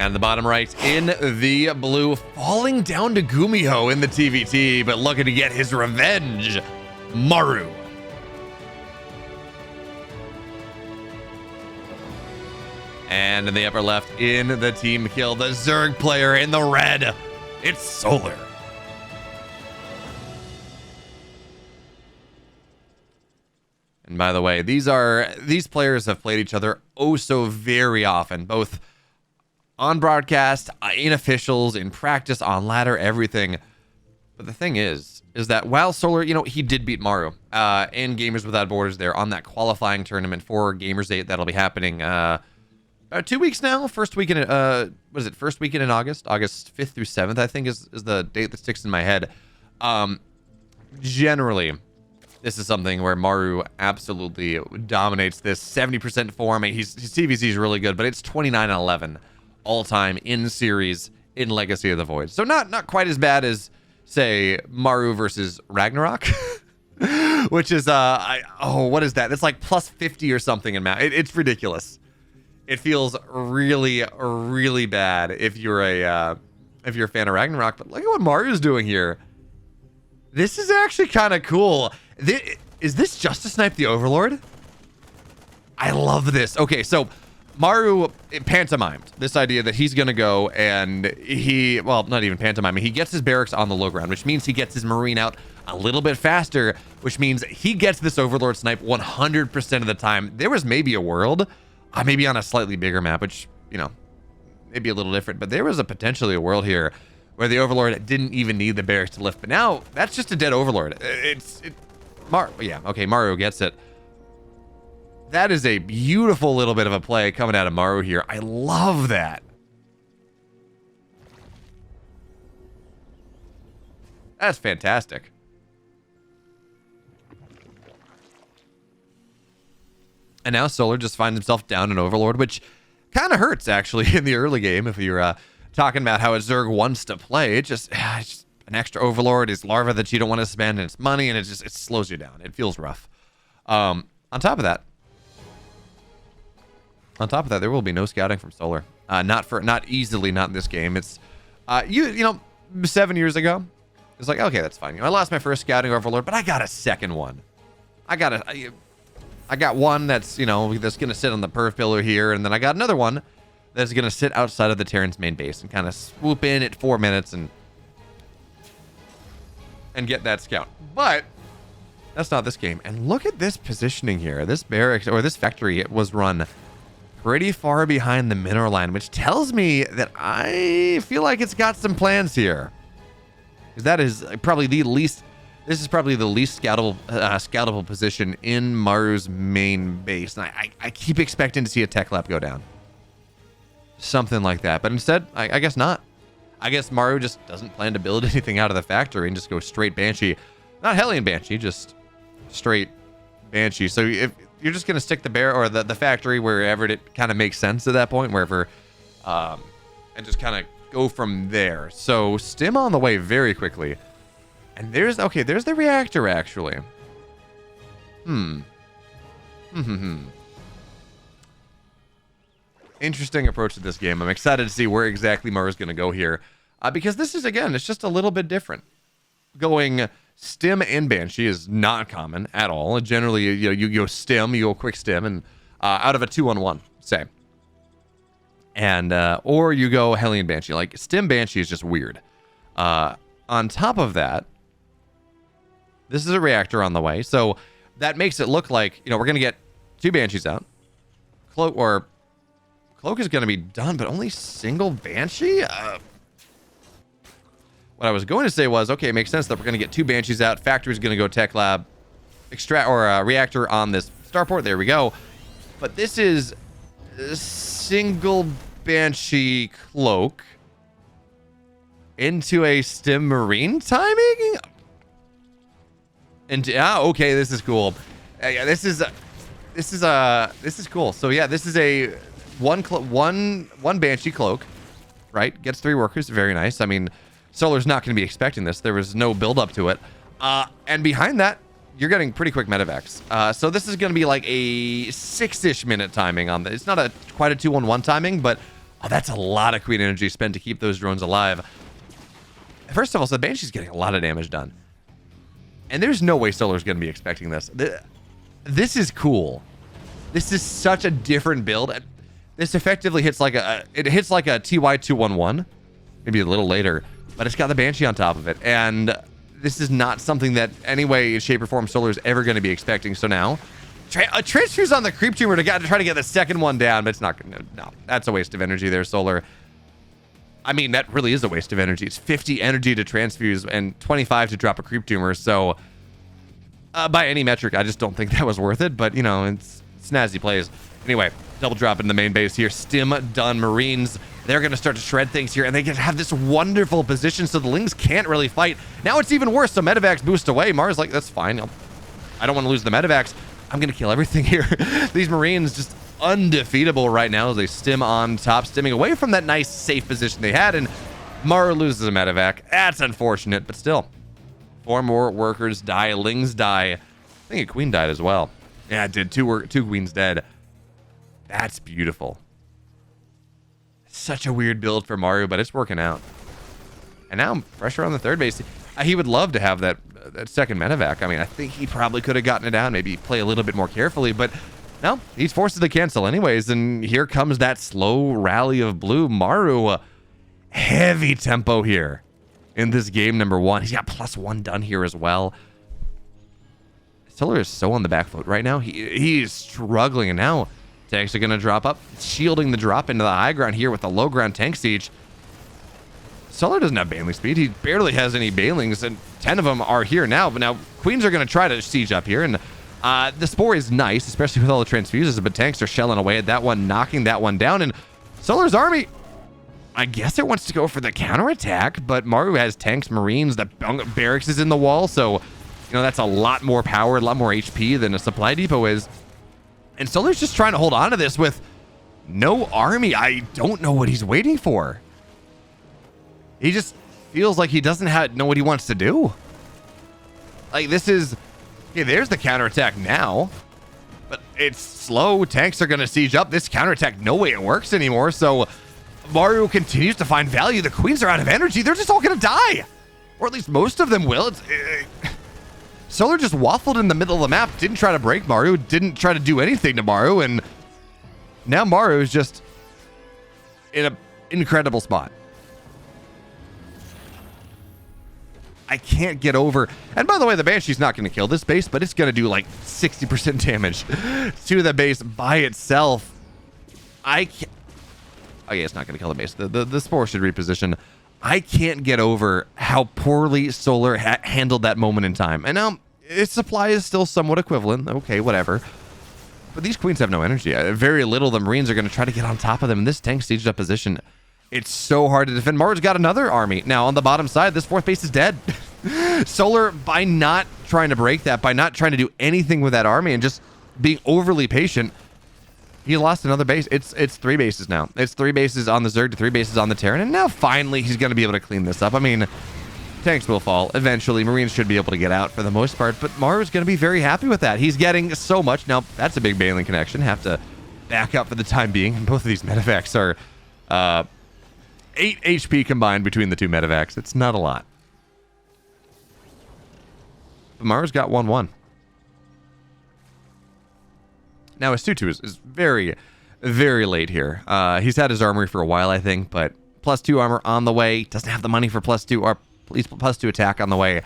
And the bottom right in the blue, falling down to Gumiho in the TVT, but looking to get his revenge, Maru. And in the upper left in the Teamkill, the Zerg player in the red, it's Solar. And by the way, these players have played each other oh so very often, both on broadcast, in officials, in practice, on ladder, everything. But the thing is that while Solar, you know, he did beat Maru in Gamers Without Borders there on that qualifying tournament for Gamers 8 that'll be happening about 2 weeks now. First weekend in August? August 5th through 7th, I think is the date that sticks in my head. Generally, this is something where Maru absolutely dominates this 70% form. I mean, his TvZ is really good, but it's 29-11 all time in series in Legacy of the Void. So not quite as bad as, say, Maru versus Ragnarok, which is what is that? It's like plus 50 or something in math. It's ridiculous. It feels really, really bad if you're a fan of Ragnarok. But look at what Maru's doing here. This is actually kind of cool. Is this just to snipe the Overlord? I love this. Okay, so Maru pantomimed this idea that he's going to go and not even pantomiming. He gets his barracks on the low ground, which means he gets his Marine out a little bit faster, which means he gets this Overlord snipe 100% of the time. There was maybe a world, maybe on a slightly bigger map, which, you know, maybe a little different, but there was potentially a world here where the Overlord didn't even need the barracks to lift. But now that's just a dead Overlord. Maru gets it. That is a beautiful little bit of a play coming out of Maru here. I love that. That's fantastic. And now Solar just finds himself down an Overlord, which kind of hurts, actually, in the early game. If you're talking about how a Zerg wants to play, it's just an extra Overlord, is larva that you don't want to spend, and it's money, and it slows you down. It feels rough. On top of that, there will be no scouting from Solar. Not easily, not in this game. It's you know, 7 years ago, it's like, okay, that's fine. You know, I lost my first scouting Overlord, but I got a second one. I got one that's, you know, that's gonna sit on the perf pillar here, and then I got another one that's gonna sit outside of the Terran's main base and kind of swoop in at 4 minutes and get that scout. But that's not this game. And look at this positioning here. This barracks, or this factory, it was run pretty far behind the mineral line, which tells me that I feel like it's got some plans here. Because that is probably the least, this is probably the least scoutable position in Maru's main base. And I keep expecting to see a tech lab go down. Something like that. But instead, I guess not. I guess Maru just doesn't plan to build anything out of the factory and just go straight Banshee. Not Hellion Banshee, just straight Banshee. So if you're just going to stick the the factory wherever it kind of makes sense at that point, wherever, and just kind of go from there. So Stim on the way very quickly. And there's the reactor, actually. Interesting approach to this game. I'm excited to see where exactly Maru's going to go here. Because this is, again, it's just a little bit different. Going Stim and Banshee is not common at all. Generally, you go Stim, you go quick Stim, and out of a 2-on-1, say. And, or you go Hellion Banshee. Like, Stim Banshee is just weird. On top of that, this is a reactor on the way. So that makes it look like, you know, we're going to get 2 Banshees out. Cloak is going to be done, but only single Banshee? What I was going to say was, okay, it makes sense that we're going to get 2 Banshees out. Factory's going to go tech lab, reactor on this starport. There we go. But this is a single Banshee Cloak into a Stim Marine timing. And okay, this is cool. Yeah, this is cool. So yeah, this is a one Banshee Cloak, right? Gets 3 workers. Very nice. I mean, Solar's not going to be expecting this. There was no build up to it. And behind that, you're getting pretty quick medevacs. So this is going to be like a 6-ish minute timing on this. It's not quite a 2-on-1 timing, but Oh, that's a lot of Queen energy spent to keep those drones alive. First of all, so the Banshee's getting a lot of damage done. And there's no way Solar's going to be expecting this. This is cool. This is such a different build. This effectively hits like a TY211, maybe a little later, but it's got the Banshee on top of it. And this is not something that any way, shape, or form Solar is ever going to be expecting. So now, transfuse on the creep tumor to try to get the second one down, but it's not going to. No, that's a waste of energy there, Solar. I mean, that really is a waste of energy. It's 50 energy to transfuse and 25 to drop a creep tumor. So, by any metric, I just don't think that was worth it. But, you know, it's snazzy plays. Anyway, double drop in the main base here. Stim done. Marines, they're going to start to shred things here. And they have this wonderful position so the Lings can't really fight. Now it's even worse. So Medivacs boost away. Mars like, that's fine. I don't want to lose the Medivacs. I'm going to kill everything here. These Marines just undefeatable right now as they stim on top, stimming away from that nice safe position they had, and Maru loses a medevac. That's unfortunate, but still. 4 more workers die. Lings die. I think a queen died as well. Yeah, it did. Two queens dead. That's beautiful. Such a weird build for Maru, but it's working out. And now pressure on the third base. He would love to have that second medevac. I mean, I think he probably could have gotten it down, maybe play a little bit more carefully, but no, he's forced to cancel anyways, and here comes that slow rally of blue. Maru, heavy tempo here in this game number 1. He's got +1 done here as well. Solar is so on the back foot right now. He's struggling, and now tanks are going to drop up, shielding the drop into the high ground here with the low ground tank siege. Solar doesn't have bailing speed. He barely has any bailings, and 10 of them are here now. But now queens are going to try to siege up here, and the Spore is nice, especially with all the transfuses, but tanks are shelling away at that one, knocking that one down. And Solar's army, I guess it wants to go for the counterattack, but Maru has tanks, Marines, the barracks is in the wall, so, you know, that's a lot more power, a lot more HP than a supply depot is. And Solar's just trying to hold on to this with no army. I don't know what he's waiting for. He just feels like he doesn't know what he wants to do. Like, this is... Okay, there's the counterattack now, but it's slow. Tanks are going to siege up. This counterattack, no way it works anymore. So Maru continues to find value. The queens are out of energy. They're just all going to die, or at least most of them will. Solar just waffled in the middle of the map. Didn't try to break Maru. Didn't try to do anything to Maru. And now Maru is just in an incredible spot. I can't get over. And by the way, the Banshee's not going to kill this base, but it's going to do like 60% damage to the base by itself. I can't. Oh yeah, it's not going to kill the base. The Spore should reposition. I can't get over how poorly Solar handled that moment in time. And now its supply is still somewhat equivalent. Okay, whatever. But these queens have no energy. Very little. The Marines are going to try to get on top of them. And this tank sieged up position, it's so hard to defend. Maru's got another army. Now, on the bottom side, this 4th base is dead. Solar, by not trying to break that, by not trying to do anything with that army and just being overly patient, he lost another base. It's 3 bases now. It's 3 bases on the Zerg to 3 bases on the Terran. And now, finally, he's going to be able to clean this up. I mean, tanks will fall. Eventually, Marines should be able to get out for the most part. But Maru's going to be very happy with that. He's getting so much. Now, that's a big bailing connection. Have to back up for the time being. And both of these medevacs are... 8 HP combined between the 2 medevacs. It's not a lot. But Maru's got 1-1. Now his 2-2 is very, very late here. He's had his armory for a while, I think, but +2 armor on the way. Doesn't have the money for +2, or at least +2 attack on the way.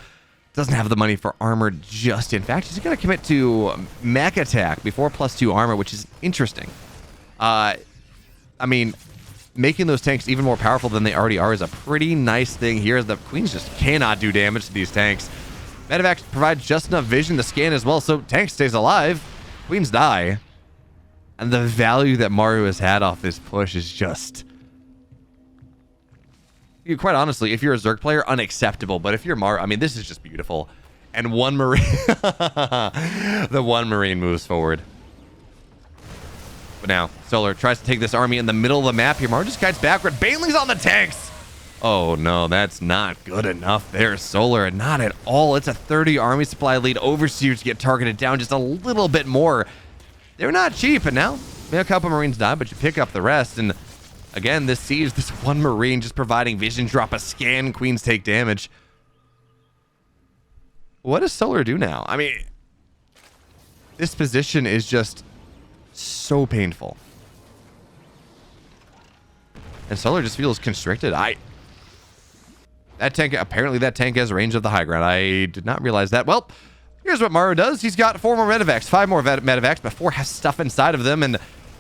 Doesn't have the money for armor just. In fact, he's going to commit to mech attack before +2 armor, which is interesting. I mean... making those tanks even more powerful than they already are is a pretty nice thing here. The queens just cannot do damage to these tanks. Medevac provides just enough vision to scan as well, so tank stays alive. Queens die. And the value that Maru has had off this push is just... quite honestly, if you're a Zerg player, unacceptable. But if you're Maru, I mean, this is just beautiful. And one Marine... the one Marine moves forward. But now, Solar tries to take this army in the middle of the map here. Maru just kites backward. Bailey's on the tanks! Oh no, that's not good enough there, Solar. Not at all. It's a 30 army supply lead. Overseers get targeted down just a little bit more. They're not cheap, and now maybe a couple Marines die, but you pick up the rest. And Again, this siege, this one Marine just providing vision, drop a scan, queens take damage. What does Solar do now? I mean, this position is just so painful. And Solar just feels constricted. That tank, apparently that tank has range of the high ground. I did not realize that. Well, here's what Maru does. He's got 4 more medevacs, 5 more medevacs, but 4 has stuff inside of them, and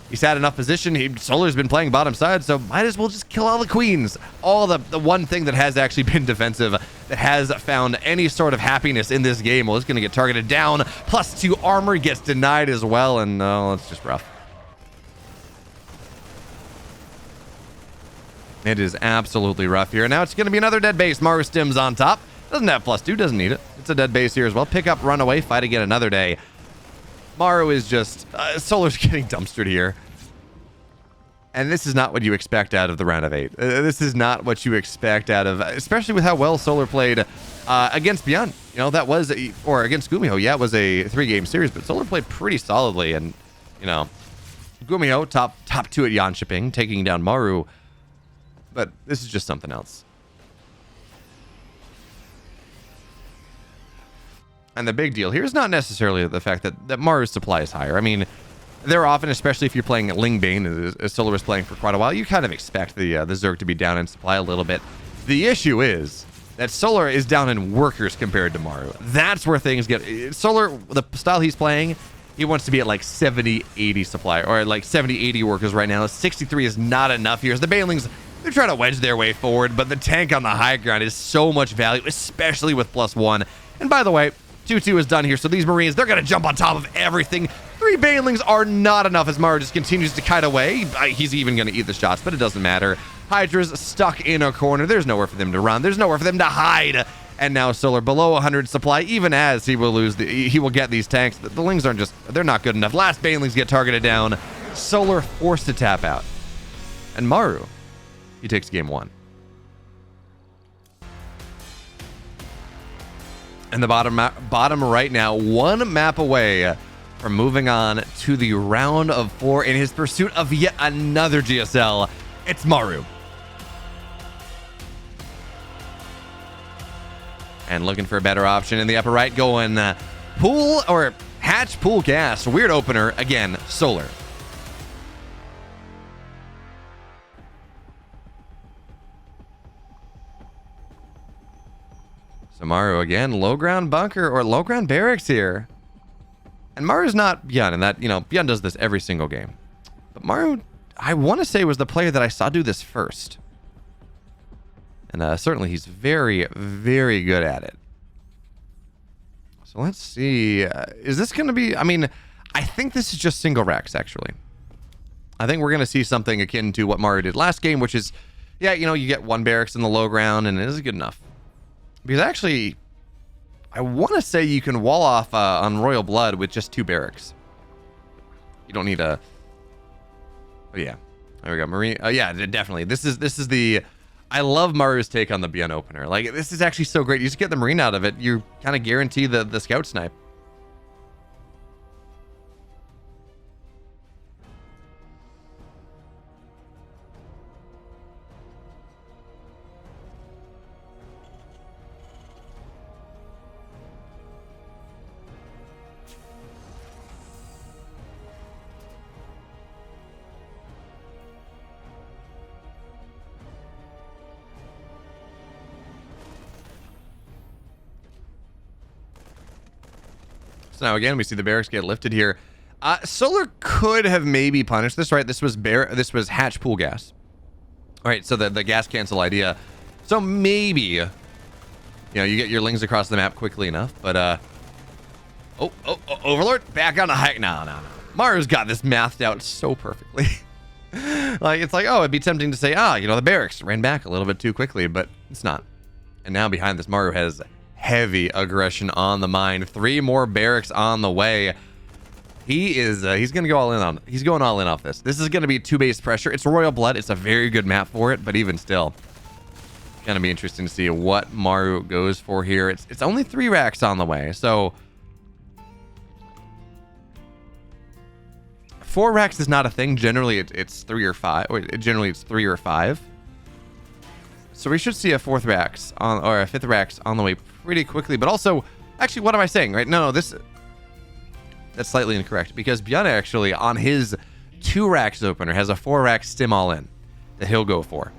he's had enough position. Solar's been playing bottom side, so might as well just kill all the queens. All the one thing that has actually been defensive, that has found any sort of happiness in this game. Well, it's going to get targeted down. +2 armor gets denied as well, and no, it's just rough. It is absolutely rough here. Now it's going to be another dead base. Maru stims on top. Doesn't have +2, doesn't need it. It's a dead base here as well. Pick up, run away, fight again another day. Maru is just... Solar's getting dumpstered here. And this is not what you expect out of the round of 8. This is not what you expect out of... Especially with how well Solar played against Beyond. You know, that was... Or against Gumiho. Yeah, it was a 3-game series, but Solar played pretty solidly. And, you know, Gumiho, top 2 at Yanshipping, taking down Maru. But this is just something else. And the big deal here is not necessarily the fact that Maru's supply is higher. I mean, they're often, especially if you're playing Ling Bane, as Solar was playing for quite a while, you kind of expect the Zerg to be down in supply a little bit. The issue is that Solar is down in workers compared to Maru. That's where things get... Solar, the style he's playing, he wants to be at like 70, 80 supply, or like 70, 80 workers right now. 63 is not enough here. As the Banelings, they're trying to wedge their way forward, but the tank on the high ground is so much value, especially with +1. And by the way, 2-2 is done here, so these Marines, they're going to jump on top of everything. 3 Banelings are not enough as Maru just continues to kite away. He's even going to eat the shots, but it doesn't matter. Hydra's stuck in a corner. There's nowhere for them to run. There's nowhere for them to hide. And now Solar below 100 supply, even as he will lose he will get these tanks. The Lings aren't just, they're not good enough. Last Banelings get targeted down. Solar forced to tap out. And Maru, he takes game 1. And the bottom right now, 1 map away from moving on to the round of 4 in his pursuit of yet another GSL. It's Maru. And looking for a better option in the upper right, going pool or hatch pool gas. Weird opener. Again, Solar. So Maru again, low ground bunker or low ground barracks here. And Maru's not Beyond, and that, you know, Beyond does this every single game. But Maru, I want to say, was the player that I saw do this first. And certainly he's very, very good at it. So let's see. Is this going to be... I mean, I think this is just single racks, actually. I think we're going to see something akin to what Maru did last game, which is, yeah, you know, you get 1 barracks in the low ground, and it is good enough. Because actually, I want to say you can wall off on Royal Blood with just 2 barracks. You don't need a... Oh, yeah. There we go. Marine... yeah, definitely. This is the... I love Maru's take on the Beyond opener. Like, this is actually so great. You just get the Marine out of it. You kind of guarantee the scout snipe. So now again, we see the barracks get lifted here. Solar could have maybe punished this, right? This was hatch pool gas. All right, so the gas cancel idea. So maybe, you know, you get your Lings across the map quickly enough, but Overlord back on the hike. No. Maru's got this mathed out so perfectly. Like, it's like, oh, it'd be tempting to say, you know, the barracks ran back a little bit too quickly, but it's not. And now behind this, Maru has heavy aggression on the mind. 3 more barracks on the way. He is he's gonna go all in on he's going all in off this. This is gonna be 2 base pressure. It's Royal Blood. It's a very good map for it, but even still, gonna be interesting to see what Maru goes for here. It's only 3 racks on the way, so 4 racks is not a thing. Generally, it's 3 or 5. Or generally, it's 3 or 5. So we should see a 4th racks on, or a 5th racks on the way pretty quickly. But also, actually, what am I saying? Right? No, that's slightly incorrect, because Bjorn actually on his 2 racks opener has a 4 rack stim all in that he'll go for,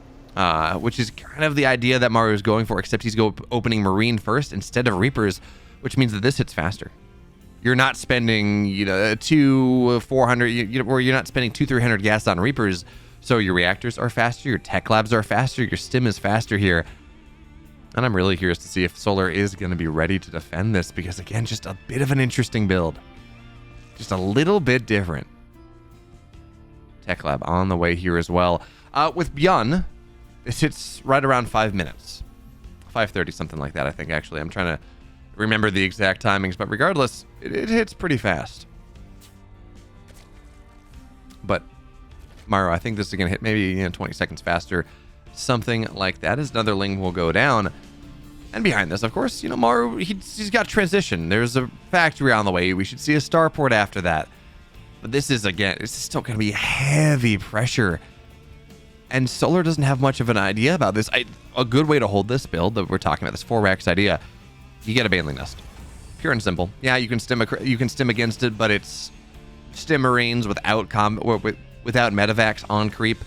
which is kind of the idea that Maru is going for, except he's opening Marine first instead of Reapers, which means that this hits faster. You're not spending, you know, 400, or you're not spending 300 gas on Reapers, so your reactors are faster, your tech labs are faster, your stim is faster here. And I'm really curious to see if Solar is going to be ready to defend this, because again, just a bit of an interesting build. Just a little bit different. Tech lab on the way here as well. With Bjorn, this hits right around 5 minutes. 5:30, something like that, I think, actually. I'm trying to remember the exact timings, but regardless, it hits pretty fast. But Maru, I think this is going to hit maybe 20 seconds faster. Something like that, as another Ling will go down. And behind this, of course, Maru, he's got transition. There's a factory on the way. We should see a starport after that. But this is still going to be heavy pressure. And Solar doesn't have much of an idea about this. A good way to hold this build that we're talking about, this 4 racks idea, you get a Baneling Nest. Pure and simple. Yeah, you can stim against it, but it's stim Marines without Medivacs on creep.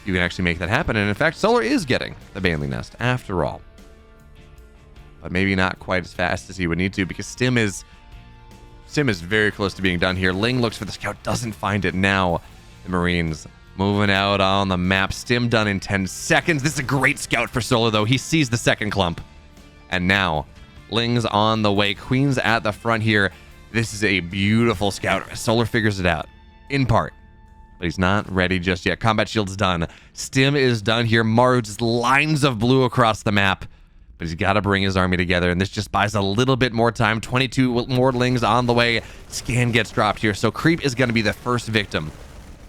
You can actually make that happen. And in fact, Solar is getting the Baneling Nest after all. But maybe not quite as fast as he would need to, because Stim is very close to being done here. Ling looks for the scout, doesn't find it now. The Marines moving out on the map. Stim done in 10 seconds. This is a great scout for Solar, though. He sees the second clump. And now, Ling's on the way. Queen's at the front here. This is a beautiful scout. Solar figures it out, in part. But he's not ready just yet. Combat shield's done. Stim is done here. Maru just lines of blue across the map. But he's got to bring his army together, and this just buys a little bit more time. 22 more Lings on the way. Scan gets dropped here, so creep is going to be the first victim.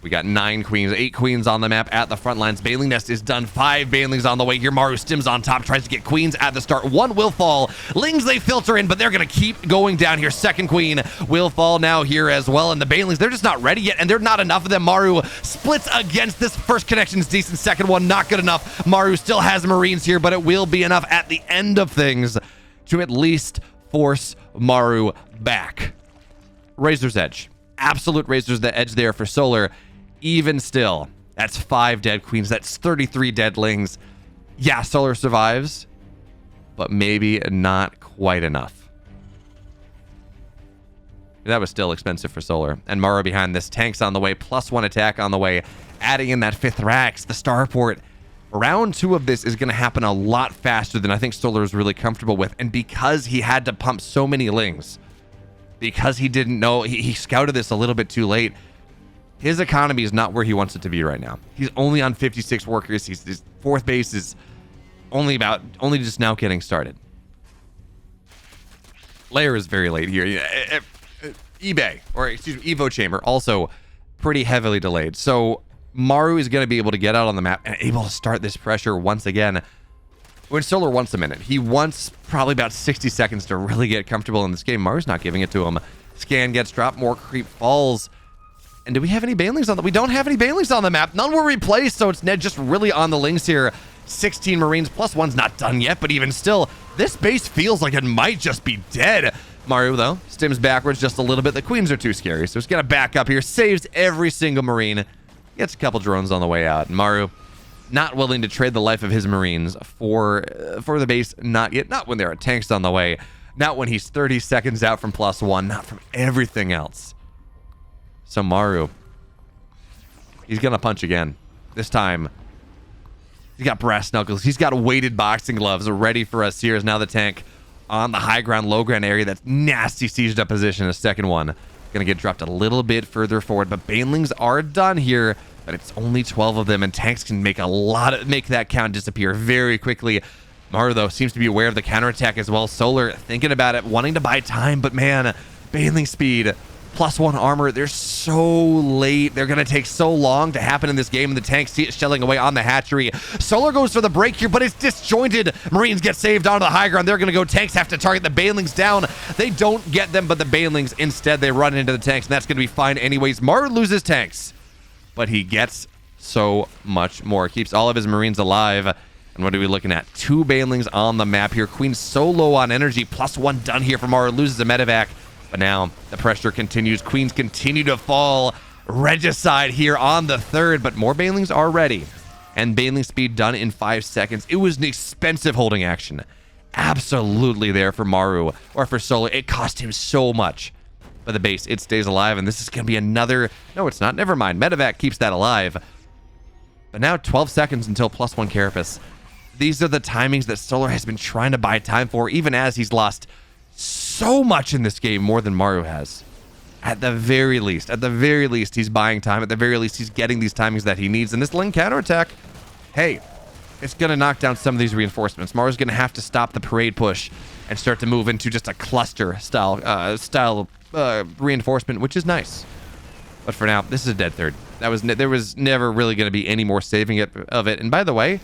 We got 9 queens, 8 queens on the map at the front lines. Baneling Nest is done. 5 Banelings on the way here. Maru stims on top, tries to get queens at the start. 1 will fall. Lings, they filter in, but they're going to keep going down here. Second queen will fall now here as well. And the Banelings, they're just not ready yet, and they're not enough of them. Maru splits against this. First connection is decent. Second one, not good enough. Maru still has Marines here, but it will be enough at the end of things to at least force Maru back. Razor's Edge. Absolute Razor's Edge there for Solar. Even still, that's 5 dead queens. That's 33 dead Lings. Yeah, Solar survives, but maybe not quite enough. That was still expensive for Solar. And Maru behind this. Tanks on the way. +1 attack on the way. Adding in that 5th racks. The starport. Round 2 of this is going to happen a lot faster than I think Solar is really comfortable with. And because he had to pump so many Lings, because he didn't know, he scouted this a little bit too late, his economy is not where he wants it to be right now. He's only on 56 workers. His 4th base is only just now getting started. Layer is very late here. eBay, or excuse me, Evo Chamber, also pretty heavily delayed. So Maru is going to be able to get out on the map and able to start this pressure once again. When Solar wants a minute, he wants probably about 60 seconds to really get comfortable in this game. Maru's not giving it to him. Scan gets dropped, more creep falls. And do we have any Banelings on the... We don't have any Banelings on the map. None were replaced, so it's Ned just really on the Lings here. 16 Marines, +1's not done yet, but even still, this base feels like it might just be dead. Maru, though, stims backwards just a little bit. The queens are too scary, so he's going to back up here. Saves every single Marine. Gets a couple drones on the way out. And Maru, not willing to trade the life of his Marines for the base. Not yet. Not when there are tanks on the way. Not when he's 30 seconds out from +1. Not from everything else. So Maru, he's going to punch again. This time, he's got brass knuckles. He's got weighted boxing gloves ready for us here. Is now the tank on the high ground, low ground area. That's nasty sieged up position. A second one going to get dropped a little bit further forward. But Banelings are done here. But it's only 12 of them. And tanks can make that count disappear very quickly. Maru, though, seems to be aware of the counterattack as well. Solar thinking about it, wanting to buy time. But man, Baneling speed +1 armor. They're so late. They're going to take so long to happen in this game, and the tanks see it shelling away on the hatchery. Solar goes for the break here, but it's disjointed. Marines get saved onto the high ground. They're going to go. Tanks have to target the Banelings down. They don't get them, but the Banelings, instead, they run into the tanks, and that's going to be fine anyways. Maru loses tanks, but he gets so much more. Keeps all of his Marines alive. And what are we looking at? 2 Banelings on the map here. Queen so low on energy. +1 done here for Maru. Loses a medevac. But now the pressure continues. Queens continue to fall. Regicide here on the 3rd, but more Banelings are ready. And Baneling speed done in 5 seconds. It was an expensive holding action. Absolutely there for Maru, or for Solar. It cost him so much. But the base, it stays alive, and this is going to be another... No, it's not. Never mind. Medevac keeps that alive. But now 12 seconds until +1 Carapace. These are the timings that Solar has been trying to buy time for, even as he's lost so much in this game, more than Maru has. At the very least, he's buying time. At the very least, he's getting these timings that he needs. And this Ling counterattack, hey, it's going to knock down some of these reinforcements. Maru's going to have to stop the parade push and start to move into just a cluster style reinforcement, which is nice. But for now, this is a dead 3rd. There was never really going to be any more saving of it. And by the way,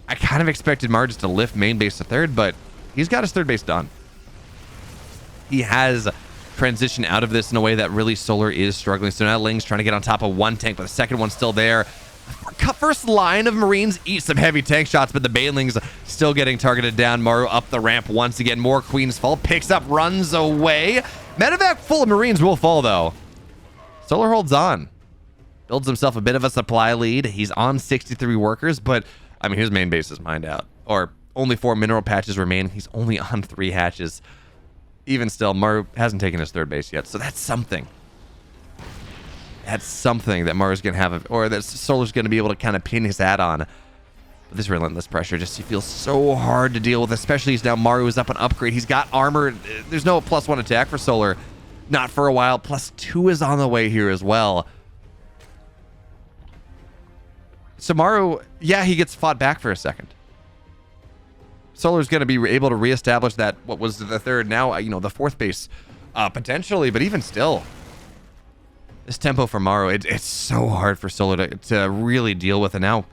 I kind of expected Maru just to lift main base to 3rd, but he's got his 3rd base done. He has transitioned out of this in a way that really Solar is struggling. So now Ling's trying to get on top of 1 tank, but the 2nd one's still there. First line of Marines eat some heavy tank shots, but the Banelings still getting targeted down. Maru up the ramp once again. More Queens fall. Picks up, runs away. Medevac full of Marines will fall, though. Solar holds on. Builds himself a bit of a supply lead. He's on 63 workers, but, I mean, his main base is mined out. Or only 4 mineral patches remain. He's only on 3 hatches. Even still, Maru hasn't taken his 3rd base yet, so that's something. That's something that Maru's going to have, or that Solar's going to be able to kind of pin his hat on. But this relentless pressure just feels so hard to deal with, especially as now Maru is up on upgrade. He's got armor. There's no +1 attack for Solar. Not for a while. +2 is on the way here as well. So Maru, yeah, he gets fought back for a second. Solar's going to be able to reestablish that, what was the 3rd, now, you know, the 4th base, potentially, but even still, this tempo for Maru, it's so hard for Solar to really deal with. And now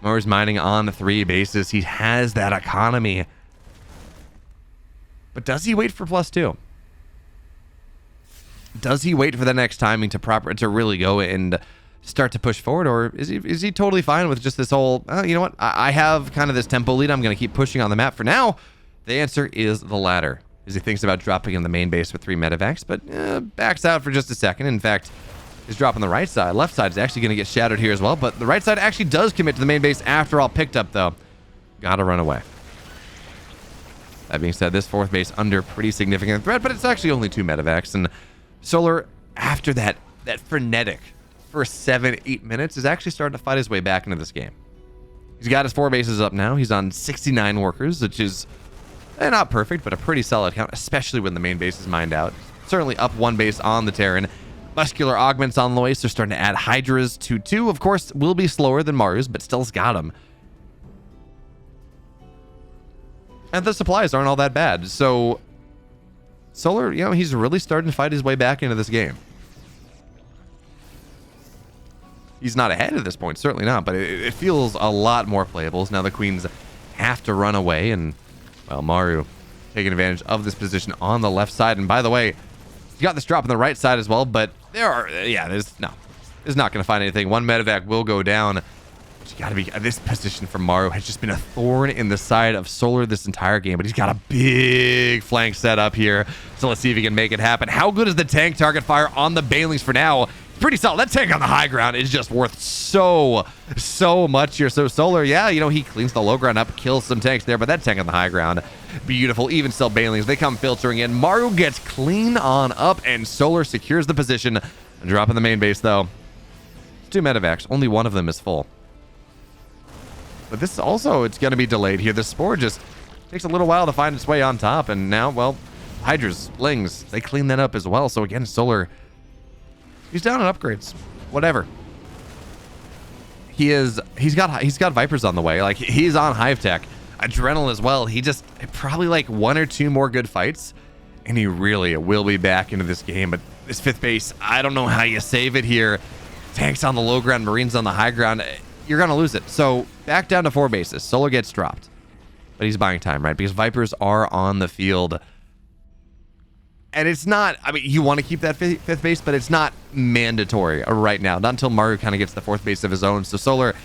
Maru's mining on the 3 bases. He has that economy. But does he wait for +2? Does he wait for the next timing to really go and start to push forward, or is he totally fine with just this whole, you know what, I have kind of this tempo lead, I'm going to keep pushing on the map for now? The answer is the latter, as he thinks about dropping in the main base with 3 medevacs, but backs out for just a second. In fact, is dropping the right side. Left side is actually going to get shadowed here as well, but the right side actually does commit to the main base after all. Picked up, though. Gotta run away. That being said, this 4th base under pretty significant threat, but it's actually only 2 medevacs, and Solar, after that frenetic for 7-8 minutes, is actually starting to fight his way back into this game. He's got his 4 bases up now. He's on 69 workers, which is not perfect, but a pretty solid count, especially when the main base is mined out. Certainly up 1 base on the Terran. Muscular augments on the way, so they're starting to add Hydras to 2. Of course, will be slower than Maru's, but still's got him. And the supplies aren't all that bad. So Solar, you know, he's really starting to fight his way back into this game. He's not ahead at this point, certainly not, but it feels a lot more playable. Now the Queens have to run away, and, well, Maru taking advantage of this position on the left side. And by the way, he's got this drop on the right side as well, but there's not going to find anything. 1 medevac will go down. But you got to be, this position for Maru has just been a thorn in the side of Solar this entire game, but he's got a big flank set up here. So let's see if he can make it happen. How good is the tank target fire on the Banelings for now? Pretty solid. That tank on the high ground is just worth so much here. So Solar, yeah, you know, he cleans the low ground up, kills some tanks there, but that tank on the high ground, beautiful. Even still, Banelings, they come filtering in. Maru gets clean on up, and Solar secures the position. Dropping the main base, though. 2 medevacs. Only 1 of them is full. But this also, it's going to be delayed here. The Spore just takes a little while to find its way on top, and now, well, Hydras, Lings, they clean that up as well. So again, Solar, he's down on upgrades. Whatever. He's got Vipers on the way. Like, he's on Hive Tech. Adrenaline as well. He just probably like 1 or 2 more good fights, and he really will be back into this game. But this 5th base. I don't know how you save it here. Tanks on the low ground, Marines on the high ground. You're going to lose it. So back down to 4 bases. Solar gets dropped. But he's buying time, right? Because Vipers are on the field. And it's not, I mean, you want to keep that 5th base, but it's not mandatory right now. Not until Maru kind of gets the 4th base of his own. So Solar,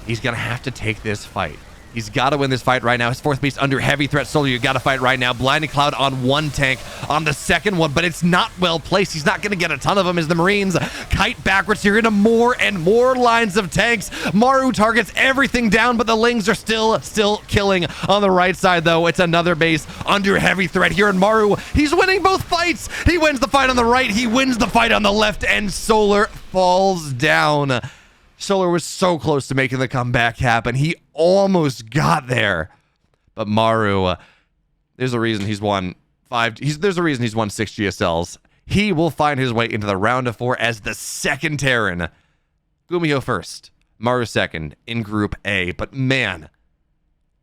he's going to have to take this fight. He's got to win this fight right now. His 4th base under heavy threat. Solar, you got to fight right now. Blinding Cloud on 1 tank on the 2nd one, but it's not well placed. He's not going to get a ton of them as the Marines kite backwards here into more and more lines of tanks. Maru targets everything down, but the Lings are still killing on the right side, though. It's another base under heavy threat here, and Maru, he's winning both fights. He wins the fight on the right. He wins the fight on the left, and Solar falls down. Solar was so close to making the comeback happen. He almost got there. But Maru, there's a reason he's won 5. There's a reason he's won 6 GSLs. He will find his way into the round of 4 as the 2nd Terran. Gumiho 1st, Maru 2nd in Group A. But man,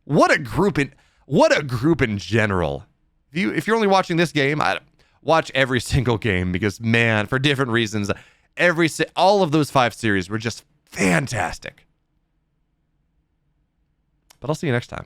what a group in general. If you're only watching this game, watch every single game because man, for different reasons, all of those 5 series were just fantastic. But I'll see you next time.